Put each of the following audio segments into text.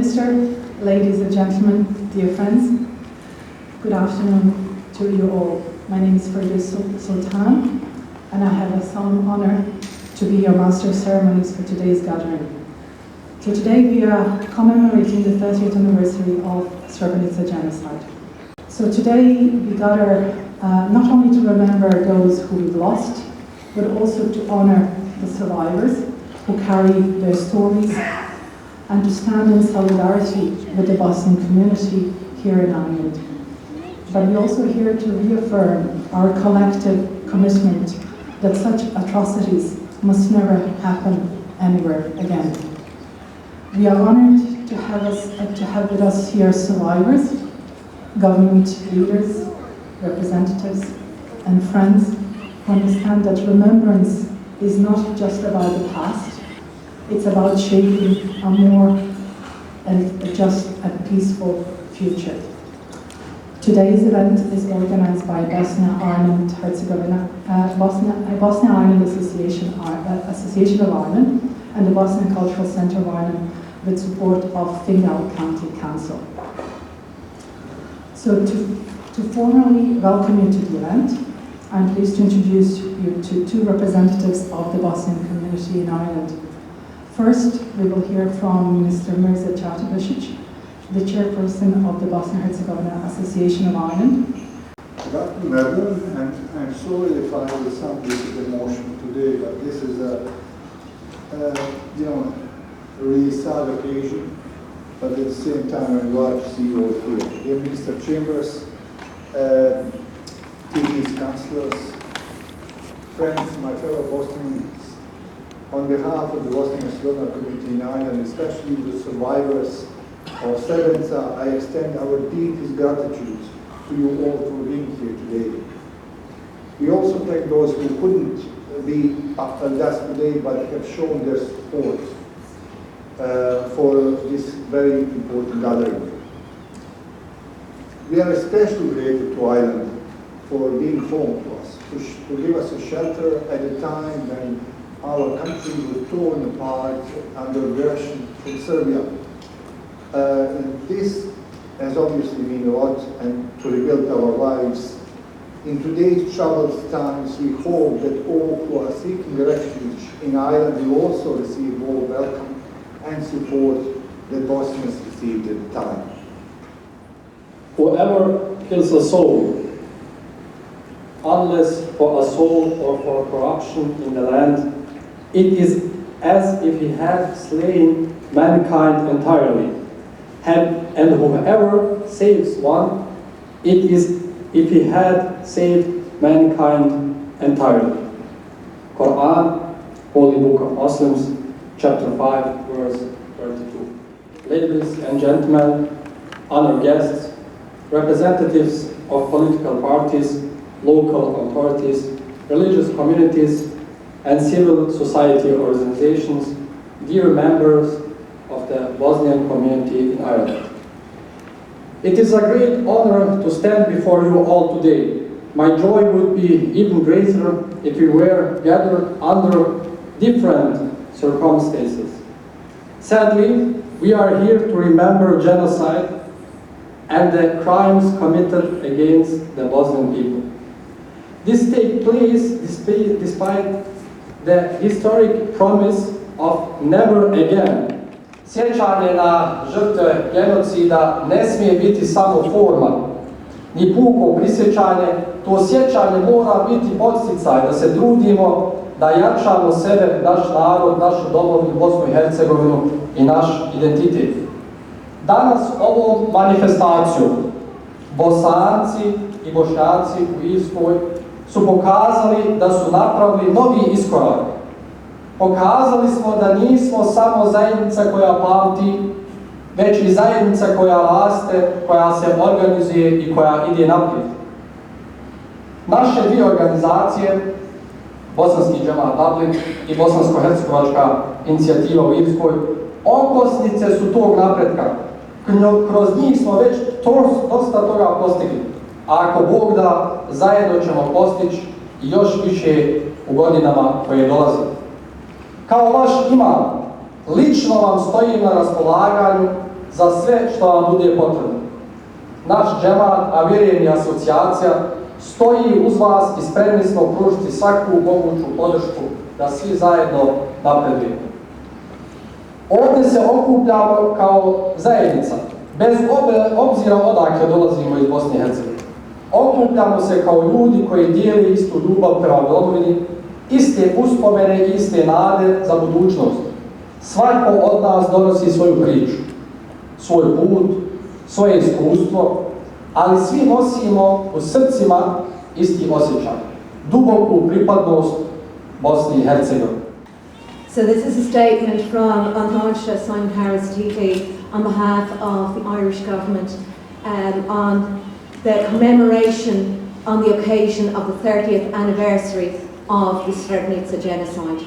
Minister, ladies and gentlemen, dear friends, good afternoon to you all. My name is Sultan, and I have a solemn honor to be your Master of Ceremonies for today's gathering. So today we are commemorating the 30th anniversary of Srebrenica genocide. So today we gather not only to remember those who we've lost, but also to honor the survivors who carry their stories and to stand in solidarity with the Bosnian community here in Ireland. But we're also here to reaffirm our collective commitment that such atrocities must never happen anywhere again. We are honored to have with us here survivors, government leaders, representatives, and friends who understand that remembrance is not just about the past, it's about shaping a more just and peaceful future. Today's event is organized by Bosnia-Ireland Association of Ireland and the Bosnian Cultural Centre of Ireland with support of Fingal County Council. So to formally welcome you to the event, I'm pleased to introduce you to two representatives of the Bosnian community in Ireland. First, we will hear from Mr. Mirza Čatabasić, the chairperson of the Bosnia-Herzegovina Association of Ireland. Good afternoon, everyone, and I'm sorry if I will sound a bit emotional today, but this is a really sad occasion, but at the same time I'm glad to see you all here. Dear Minister Chambers, TV's councillors, friends, my fellow Bosnians, on behalf of the Bosnia-Herzegovina community in Ireland, especially the survivors of Srebrenica, I extend our deepest gratitude to you all for being here today. We also thank those who couldn't be at us today but have shown their support for this very important gathering. We are especially grateful to Ireland for being home to us, to give us a shelter at a time when our country was torn apart under aggression from Serbia. This has obviously meant a lot and to rebuild our lives. In today's troubled times, we hope that all who are seeking refuge in Ireland will also receive all welcome and support that Bosnians received at the time. Whoever kills a soul, unless for a soul or for corruption in the land, it is as if he had slain mankind entirely. And whoever saves one, it is if he had saved mankind entirely. Quran, Holy Book of Muslims, chapter 5, verse 32. Ladies and gentlemen, honored guests, representatives of political parties, local authorities, religious communities, and civil society organizations, dear members of the Bosnian community in Ireland. It is a great honor to stand before you all today. My joy would be even greater if we were gathered under different circumstances. Sadly, we are here to remember genocide and the crimes committed against the Bosnian people. This takes place despite the historic promise of never again. Sjećanje na žrtve genocida ne smije biti samo forma, ni puko prisjećanje. To sjećanje mora biti podsticaj da se trudimo da jačamo sebe, naš narod, našu domovinu, Bosnu i Hercegovinu i naš identitet. Danas ovom manifestacijom Bosanci i Bošnjaci u Irskoj su pokazali da su napravili novi iskorak. Pokazali smo da nismo samo zajednica koja pamti, već i zajednica koja raste, koja se organizuje i koja ide naprijed. Naše dvije organizacije, Bosanski džemat Dublin i Bosansko-hercegovačka inicijativa u Irskoj, okosnice su tog napretka. Kroz njih smo već dosta toga postigli. A ako Bog da, zajedno ćemo postići još više u godinama koje dolaze. Kao vaš imam, lično vam stojim na raspolaganju za sve što vam bude potrebno. Naš džemat, a vjerujem i asocijacija, stoji uz vas i spremni smo pružiti svaku moguću podršku da svi zajedno napredujemo. Ovdje se okupljamo kao zajednica, bez obzira odakle dolazimo iz Bosne i Hercegovine. Okupljamo se kao ljudi koji dijeli istu ljubav prema domovini, iste uspomene i iste nade za budućnost. Svako od nas donosi svoju priču, svoj put, svoje iskustvo, ali svi nosimo u srcima isti osjećaj, duboku pripadnost Bosni i Hercegovini. So this is a statement from An Tánaiste Simon Harris TT on behalf of the Irish government on the commemoration on the occasion of the 30th anniversary of the Srebrenica genocide.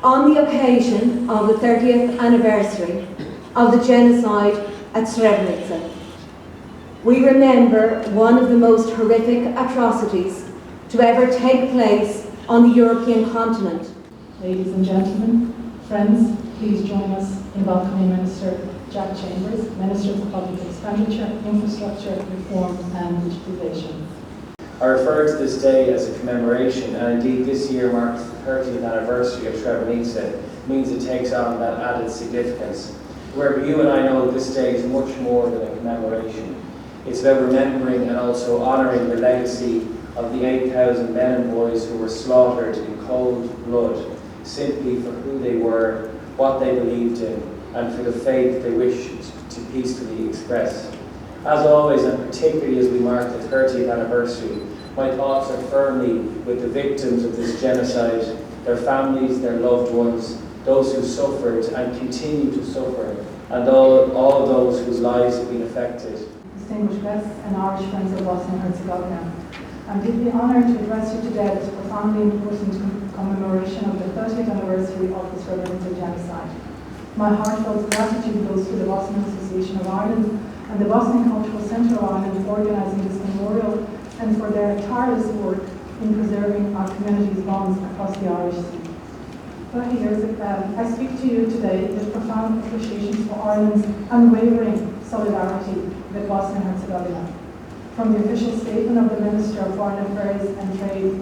On the occasion of the 30th anniversary of the genocide at Srebrenica, we remember one of the most horrific atrocities to ever take place on the European continent. Ladies and gentlemen, friends, please join us in welcoming Minister Jack Chambers, Minister for Public Expenditure, Infrastructure, Reform and Digitalisation. I refer to this day as a commemoration, and indeed this year marks the 30th anniversary of Srebrenica, means it takes on that added significance. However, you and I know this day is much more than a commemoration. It's about remembering and also honouring the legacy of the 8,000 men and boys who were slaughtered in cold blood, simply for who they were, what they believed in, and for the faith they wished to peacefully express. As always, and particularly as we mark the 30th anniversary, my thoughts are firmly with the victims of this genocide, their families, their loved ones, those who suffered and continue to suffer, and all those whose lives have been affected. Distinguished guests and Irish friends of Bosnia and Herzegovina, I'm deeply honoured to address you today at this profoundly important commemoration of the 30th anniversary of the Srebrenica genocide. My heartfelt gratitude goes to the Bosnian Association of Ireland and the Bosnian Cultural Centre of Ireland for organising this memorial and for their tireless work in preserving our community's bonds across the Irish Sea. 30 years ago, I speak to you today with profound appreciation for Ireland's unwavering solidarity with Bosnia and Herzegovina. From the official statement of the Minister of Foreign Affairs and Trade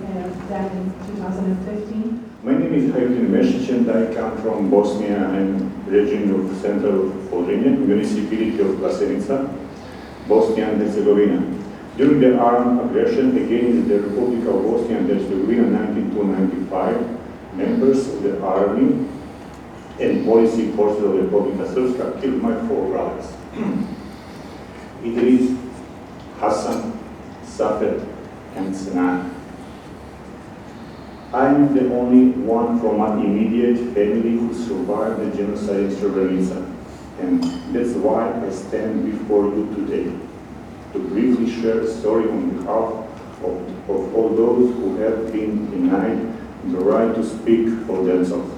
then in 2015. My name is Hajrudin Mešić and I come from Bosnia and region of Central Podrinje, municipality of Vlasenica, Bosnia and Herzegovina. During the armed aggression against the Republic of Bosnia and Herzegovina in 1995, members of the army and police forces of the Republika Srpska killed my four brothers. Idris, Hassan, Safet, and Sinan. I am the only one from my immediate family who survived the genocide in Srebrenica, and that's why I stand before you today, to briefly share a story on behalf of all those who have been denied the right to speak for themselves.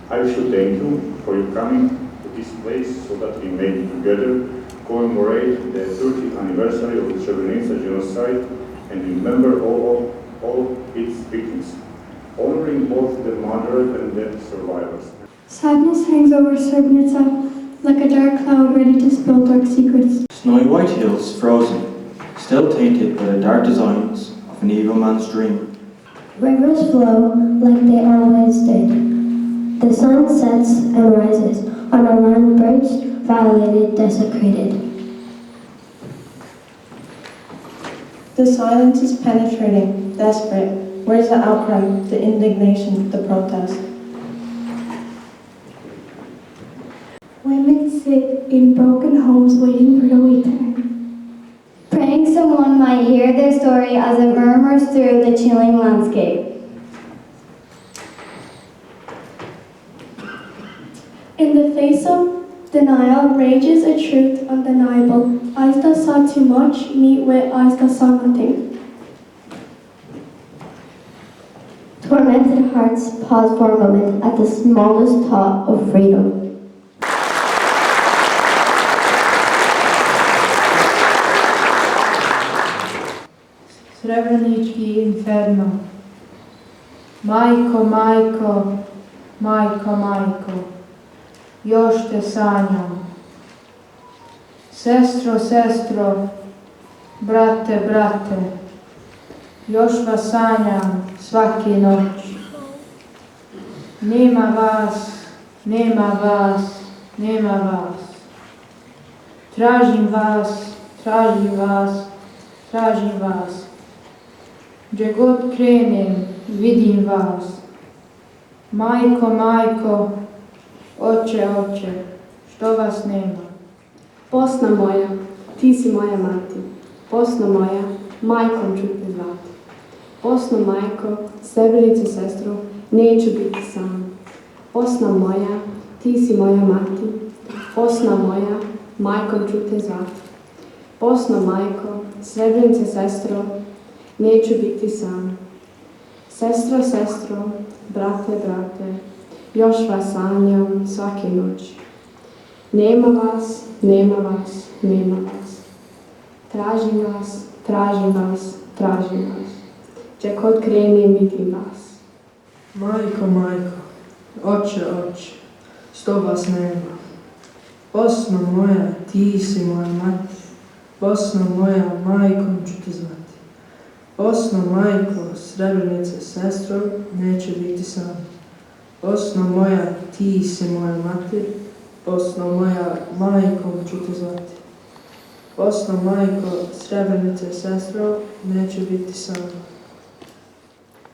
I should thank you for your coming to this place so that we may together commemorate the 30th anniversary of the Srebrenica genocide and remember all its victims, honoring both the murdered and the survivors. Sadness hangs over Srebrenica like a dark cloud ready to spill dark secrets. Snowy white hills frozen, still tainted by the dark designs of an evil man's dream. Rivers flow like they always did. The sun sets and rises on a land breached, violated, desecrated. The silence is penetrating, desperate. Where's the outcry, the indignation, the protest? Women sit in broken homes waiting for the return. Praying someone might hear their story as it murmurs through the chilling landscape. In the face of denial rages a truth undeniable. Eyes that saw too much meet with eyes that saw nothing. Tormented hearts pause for a moment at the smallest thought of freedom. Srebrenički inferno. Majko, majko, majko, majko. još te sanjam. Sestro, sestro, brate, brate, još vas sanjam svaki noć. Nema vas, nema vas, nema vas. Tražim vas, tražim vas, tražim vas. Gdje god krenem, vidim vas. Majko, majko, oče, oče, što vas nema? Bosna moja, ti si moja mati. Bosna moja, majkom ću te zvati. Bosno majko, Srebrenice sestro, neću biti sam. Bosna moja, ti si moja mati. Bosna moja, majkom ću te zvati. Bosno majko, Srebrenice sestro, neću biti sam. Sestro, sestro, brate, brate, još vas sanjam svake noći. Nema vas, nema vas, nema vas. Tražim vas, tražim vas, tražim vas. Gdje kod krenem vidim vas. Majko, majko, oče, oče, što vas nema. Bosno moja, ti si moja mati. Bosno moja, majkom ću te zvati. Bosno majko, Srebrenice sestro, neće biti sam. Bosno moja, ti si moja mati. Bosno moja, majkom ću te zvati. Bosno majko, Srebrenice sestro, neće biti sam.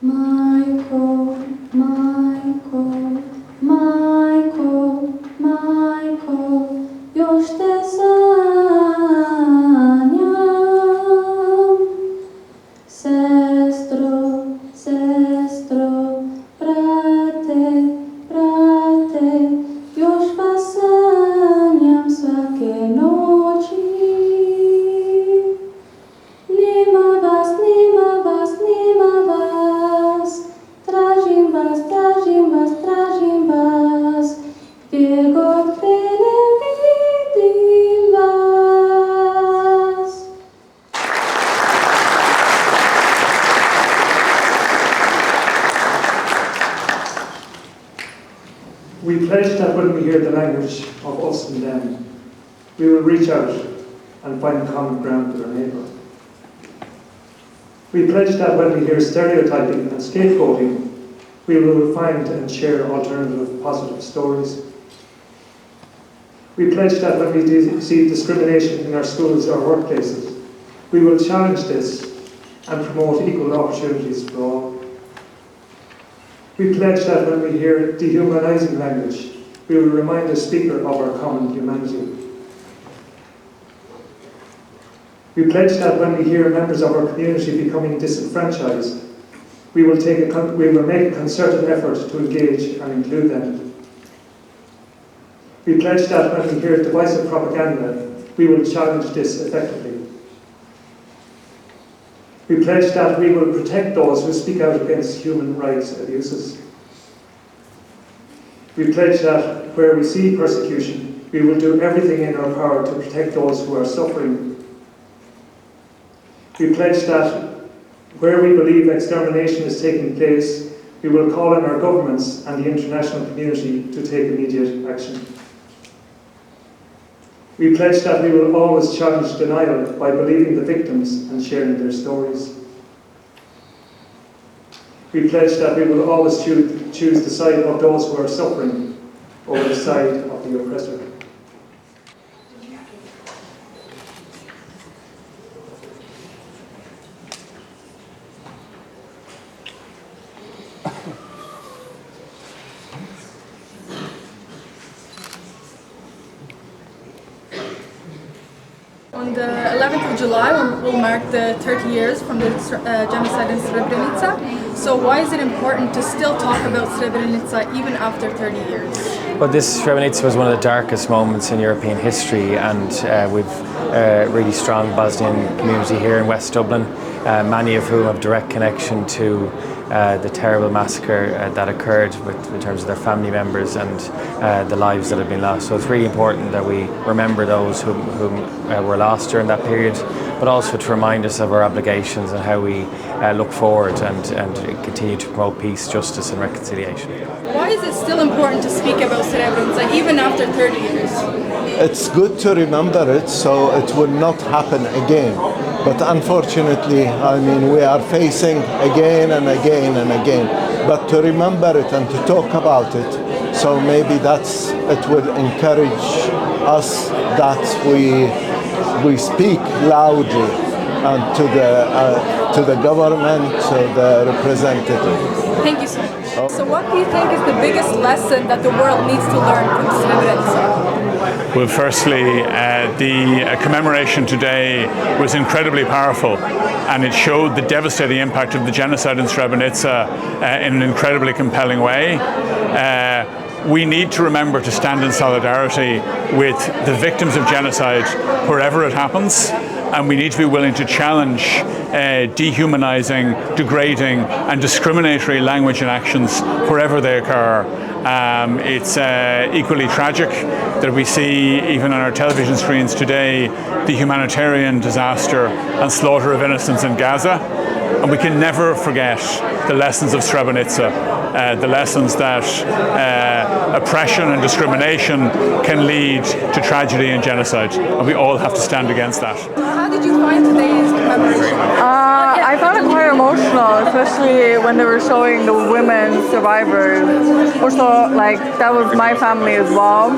Majko, majko, majko, majko, još te sanjam. Sestro, sestro, brate, brate, još vas sanjam svake noći. Nema vas, nema vas, nema vas, tražim vas, tražim vas, tražim vas, gdje god krenem vidim vas. We pledge that when we hear the language of us and them, we will reach out and find common ground with our neighbour. We pledge that when we hear stereotyping and scapegoating, we will find and share alternative positive stories. We pledge that when we see discrimination in our schools or workplaces, we will challenge this and promote equal opportunities for all. We pledge that when we hear dehumanising language, we will remind the speaker of our common humanity. We pledge that when we hear members of our community becoming disenfranchised, we will make a concerted effort to engage and include them. We pledge that when we hear divisive propaganda, we will challenge this effectively. We pledge that we will protect those who speak out against human rights abuses. We pledge that where we see persecution, we will do everything in our power to protect those who are suffering. We pledge that where we believe extermination is taking place, we will call on our governments and the international community to take immediate action. We pledge that we will always challenge denial by believing the victims and sharing their stories. We pledge that we will always choose the side of those who are suffering over the side of the oppressor. On the 11th of July, we'll mark the 30 years from the genocide in Srebrenica. So why is it important to still talk about Srebrenica even after 30 years? Well, this Srebrenica was one of the darkest moments in European history, and we've a really strong Bosnian community here in West Dublin, many of whom have direct connection to the terrible massacre that occurred in terms of their family members and the lives that have been lost. So it's really important that we remember those whom were lost during that period, but also to remind us of our obligations and how we look forward and continue to promote peace, justice and reconciliation. Why is it still important to speak about Srebrenica even after 30 years? It's good to remember it so it will not happen again. But unfortunately, I mean, we are facing again and again and again. But to remember it and to talk about it, so maybe it will encourage us that we speak loudly and to the government, to the representative. Thank you so much. So what do you think is the biggest lesson that the world needs to learn from Srebrenica? Well, firstly, the commemoration today was incredibly powerful, and it showed the devastating impact of the genocide in Srebrenica in an incredibly compelling way. We need to remember to stand in solidarity with the victims of genocide wherever it happens, and we need to be willing to challenge dehumanizing, degrading and discriminatory language and actions wherever they occur. It's equally tragic that we see, even on our television screens today, the humanitarian disaster and slaughter of innocents in Gaza. And we can never forget the lessons of Srebrenica, the lessons that oppression and discrimination can lead to tragedy and genocide. And we all have to stand against that. How did you find today's commemoration? I found it quite emotional, especially when they were showing the women survivors. Also, like, that was my family as well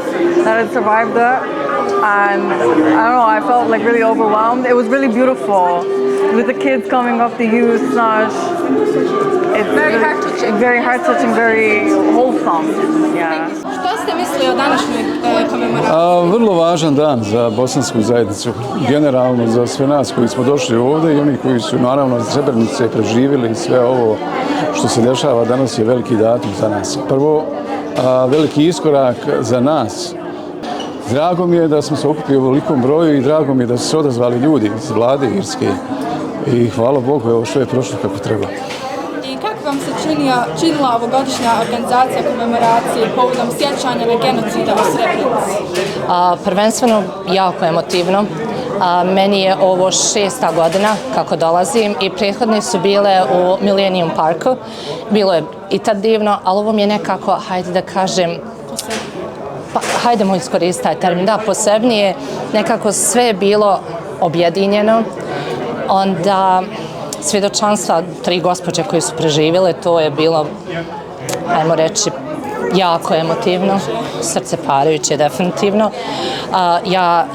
that had survived it. And I don't know, I felt like really overwhelmed. It was really beautiful. With the kids coming up, the youth, it's very heart-touching, very wholesome. Yeah. Što ste mislili o današnjoj komemoraciji? Vrlo važan dan za bosansku zajednicu, generalno za sve nas koji smo došli ovdje i oni koji su naravno iz Srebrenice preživjeli sve ovo što se dešava danas je veliki datum za nas. Prvo, veliki iskorak za nas. Drago mi je da smo se okupili u velikom broju i drago mi je da su se odazvali ljudi iz vlade Irske i hvala Bogu, evo što je prošlo kako treba. I kako vam se činila ovogodišnja organizacija komemoracije povodom sjećanja na genocida u Srebrenici? Prvenstveno jako emotivno. Meni je ovo 6. godina kako dolazim i prethodne su bile u Millennium Parku. Bilo je i tad divno, ali ovo mi je nekako, hajde da kažem, hajdemo iskoristiti taj termin, da, posebnije, nekako sve je bilo objedinjeno. Onda svjedočanstva 3 gospođe koje su preživjele, to je bilo, ajmo reći, jako emotivno, srceparajuće definitivno.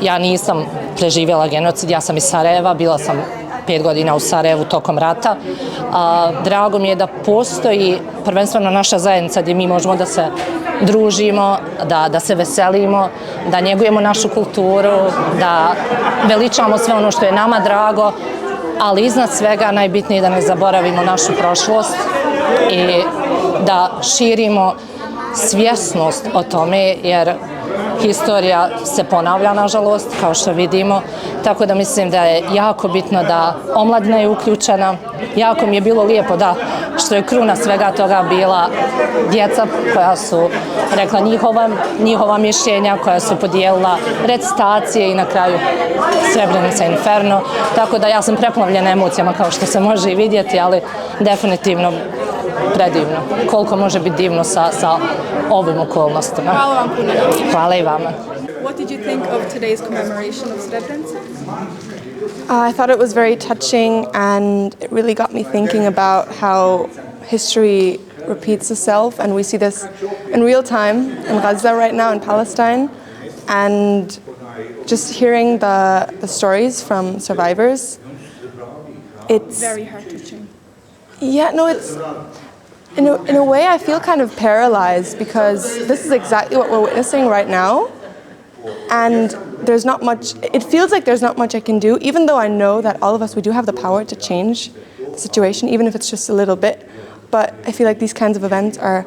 Ja nisam preživjela genocid, ja sam iz Sarajeva, bila sam 5 godina u Sarajevu tokom rata. Drago mi je da postoji prvenstveno naša zajednica gdje mi možemo da se družimo, da se veselimo, da njegujemo našu kulturu, da veličamo sve ono što je nama drago, ali iznad svega najbitnije je da ne zaboravimo našu prošlost i da širimo svjesnost o tome, jer historija se ponavlja, nažalost, kao što vidimo, tako da mislim da je jako bitno da omladina je uključena. Jako mi je bilo lijepo da što je kruna svega toga bila djeca koja su rekla njihova mišljenja, koja su podijelila recitacije i na kraju Srebrenica Inferno, tako da ja sam preplavljena emocijama kao što se može i vidjeti, ali definitivno predivno. Koliko može biti divno sa ovim okolnostima. Hvala vam puno. Hvala i vama. What did you think of today's commemoration of Srebrenica? I thought it was very touching, and it really got me thinking about how history repeats itself, and we see this in real time in Gaza right now, in Palestine, and just hearing the stories from survivors. It's very heart-touching. Yeah, no, it's in a way I feel kind of paralyzed because this is exactly what we're witnessing right now, and there's not much. It feels like there's not much I can do, even though I know that all of us, we do have the power to change the situation, even if it's just a little bit. But I feel like these kinds of events are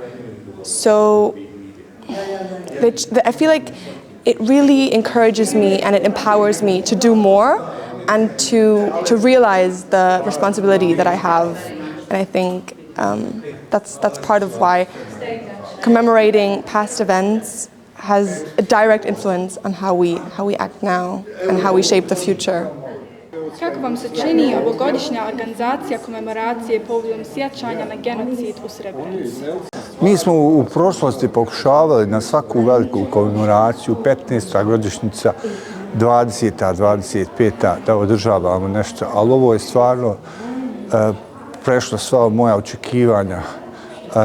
so. I feel like it really encourages me and it empowers me to do more and to realize the responsibility that I have. And I think that's part of why commemorating past events has a direct influence on how we act now and how we shape the future. Kako vam se čini ovogodišnja organizacija komemoracije povodom sjećanja na genocid u Srebrenici? Mi smo u prošlosti pokušavali na svaku veliku komemoraciju, 15. godišnjica, 20. 25. da održavamo nešto, ali ovo je stvarno prešlo sva moja očekivanja.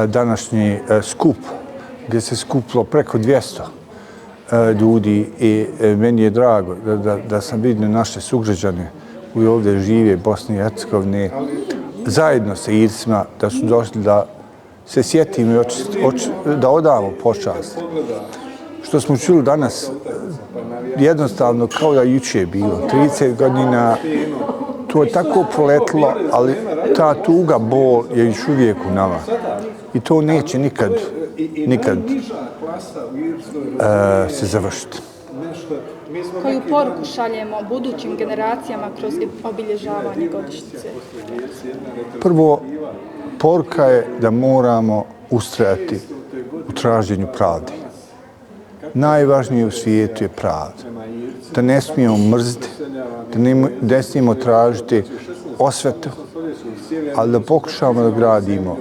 Današnji skup, gdje se skupilo preko 200 ljudi i meni je drago da sam vidio naše sugrađane koji ovdje žive Bosne i Hercegovine, zajedno sa Irsima, da su došli da se sjetimo i da odamo počast. Što smo čuli danas, jednostavno kao da jučer je bilo, 30 godina, to je tako proletlo, ali ta tuga, bol je još uvijek u nama. I to neće nikad se završiti. Koju poruku šaljemo budućim generacijama kroz obilježavanje godišnjice? Prvo, poruka je da moramo ustrajati u traženju pravde. Najvažnije u svijetu je pravda. Da ne smijemo mrziti, da ne smijemo tražiti osvetu, ali da pokušamo da gradimo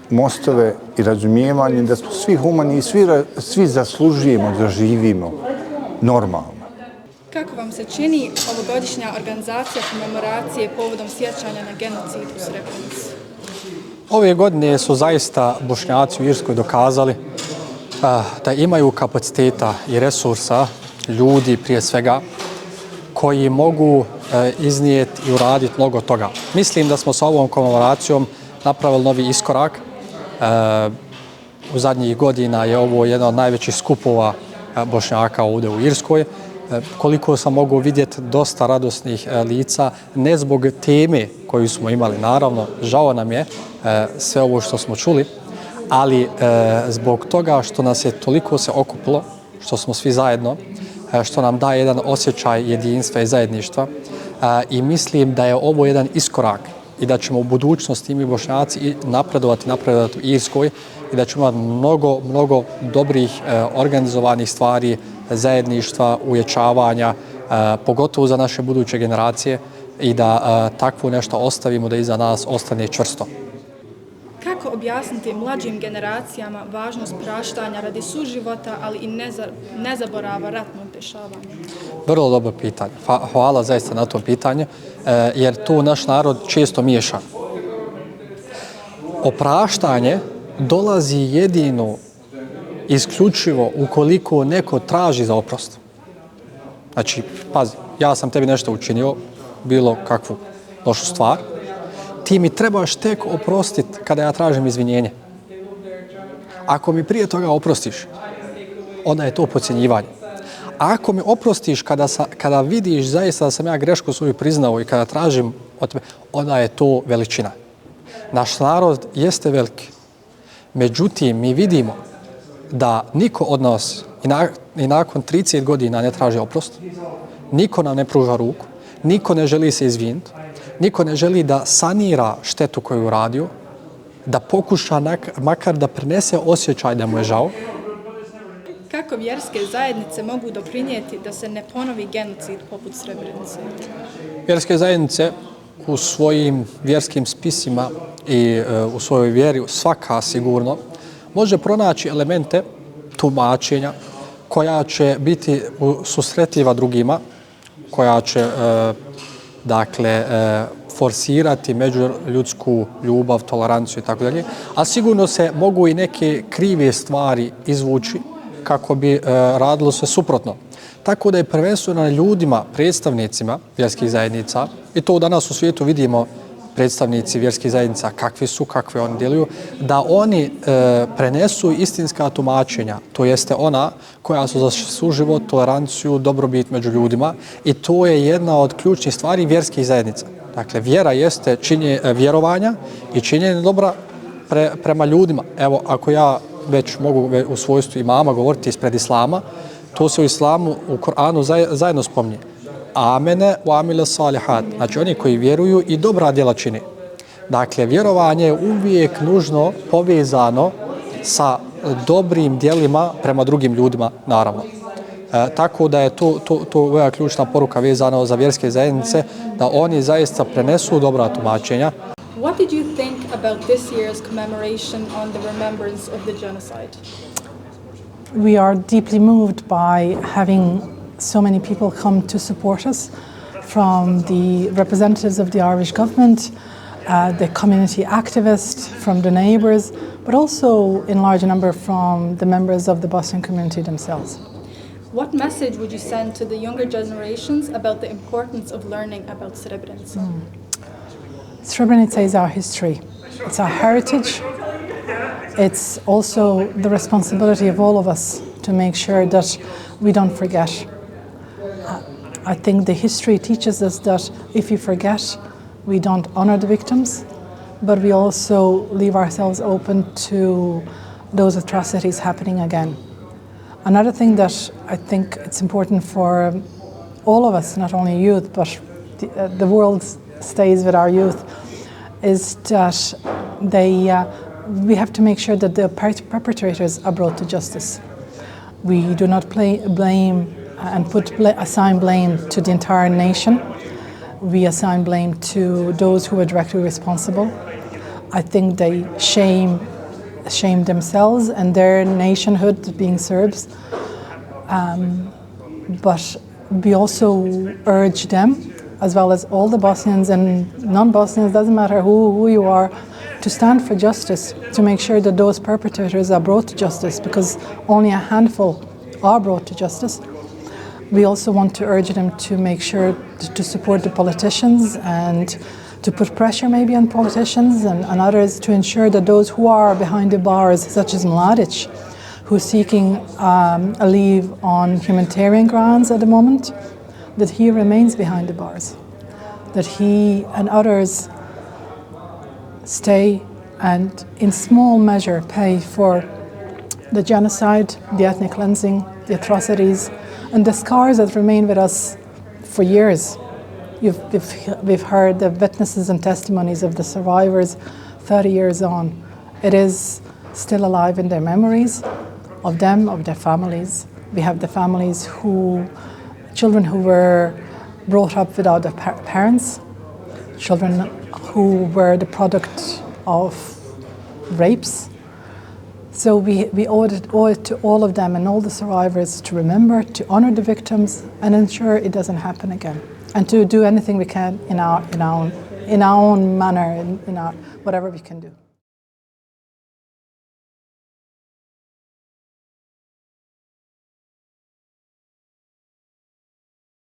mostove i razumijevanje, da smo svi humani i svi zaslužujemo da živimo normalno. Kako vam se čini ovogodišnja organizacija komemoracije povodom sjećanja na genocid u Srebrenici? Ove godine su zaista Bošnjaci u Irskoj dokazali da imaju kapaciteta i resursa, ljudi prije svega, koji mogu iznijeti i uraditi mnogo toga. Mislim da smo sa ovom komemoracijom napravili novi iskorak. U zadnjih godina je ovo jedan od najvećih skupova Bošnjaka ovdje u Irskoj. Koliko sam mogu vidjeti dosta radosnih lica, ne zbog teme koju smo imali, naravno, žao nam je sve ovo što smo čuli, ali zbog toga što nas je toliko se okupilo, što smo svi zajedno, što nam daje jedan osjećaj jedinstva i zajedništva i mislim da je ovo jedan iskorak i da ćemo u budućnosti mi Bošnjaci napredovati u Irskoj i da ćemo imati mnogo dobrih organizovanih stvari, zajedništva, uvećavanja, pogotovo za naše buduće generacije i da takvo nešto ostavimo, da iza nas ostane čvrsto. Kako objasniti mlađim generacijama važnost praštanja radi suživota, ali i ne zaborava ratnog dešavanja? Vrlo dobro pitanje. Hvala zaista na tom pitanju, jer tu naš narod često miješa. Opraštanje dolazi jedino isključivo ukoliko neko traži za oprost. Znači, pazi, ja sam tebi nešto učinio, bilo kakvu lošu stvar, ti mi trebaš tek oprostiti kada ja tražim izvinjenje. Ako mi prije toga oprostiš, onda je to podcjenjivanje. A ako mi oprostiš kada vidiš zaista da sam ja grešku svoju priznao i kada tražim od tebe, onda je to veličina. Naš narod jeste veliki. Međutim, mi vidimo da niko od nas i nakon 30 godina ne traži oprost, niko nam ne pruža ruku, niko ne želi se izviniti, niko ne želi da sanira štetu koju je uradio, da pokuša makar da prenese osjećaj da mu je žao. Kako vjerske zajednice mogu doprinijeti da se ne ponovi genocid poput Srebrenice? Vjerske zajednice u svojim vjerskim spisima i u svojoj vjeri, svaka sigurno, može pronaći elemente tumačenja koja će biti susretljiva drugima, koja će forsirati međuljudsku ljubav, toleranciju i tako dalje, a sigurno se mogu i neke krive stvari izvući kako bi radilo sve suprotno. Tako da je prvenstveno na ljudima, predstavnicima vjerskih zajednica, i to danas u svijetu vidimo predstavnici vjerskih zajednica kakvi su, kakve oni djeluju, da oni prenesu istinska tumačenja, to jeste ona koja su za suživot, toleranciju, dobrobit među ljudima i to je jedna od ključnih stvari vjerskih zajednica. Dakle, vjera jeste vjerovanja i činjenje dobra prema ljudima. Evo, ako ja već mogu u svojstvu imama govoriti ispred islama, to se u islamu, u Koranu zajedno spominje. Amene wa amile salihat. Znači oni koji vjeruju i dobra djela čine. Dakle, vjerovanje je uvijek nužno povezano sa dobrim djelima prema drugim ljudima, naravno. Tako da je to veoma ključna poruka vezana za vjerske zajednice, da oni zaista prenesu dobra tumačenja. What did you think about this year's commemoration on the remembrance of the genocide? We are deeply moved by having so many people come to support us, from the representatives of the Irish government, the community activists, from the neighbours, but also in large number from the members of the Bosnian community themselves. What message would you send to the younger generations about the importance of learning about Srebrenica? Srebrenica is our history, it's our heritage. It's also the responsibility of all of us to make sure that we don't forget. I think the history teaches us that if we forget, we don't honor the victims, but we also leave ourselves open to those atrocities happening again. Another thing that I think it's important for all of us, not only youth, but the world stays with our youth, is that we have to make sure that the perpetrators are brought to justice. We do not blame and assign blame to the entire nation. We assign blame to those who are directly responsible. I think they shame themselves and their nationhood, being Serbs. But we also urge them, as well as all the Bosnians and non-Bosnians, doesn't matter who you are, to stand for justice, to make sure that those perpetrators are brought to justice, because only a handful are brought to justice. We also want to urge them to make sure to support the politicians and to put pressure maybe on politicians and others to ensure that those who are behind the bars, such as Mladic, who's seeking a leave on humanitarian grounds at the moment, that he remains behind the bars, that he and others stay and in small measure pay for the genocide, the ethnic cleansing, the atrocities, and the scars that remain with us for years. We've heard the witnesses and testimonies of the survivors 30 years on. It is still alive in their memories, of them, of their families. We have the families children who were brought up without their parents, children who were the product of rapes. So we owe it to all of them and all the survivors to remember, to honor the victims and ensure it doesn't happen again. And to do anything we can in our own manner, in our whatever we can do.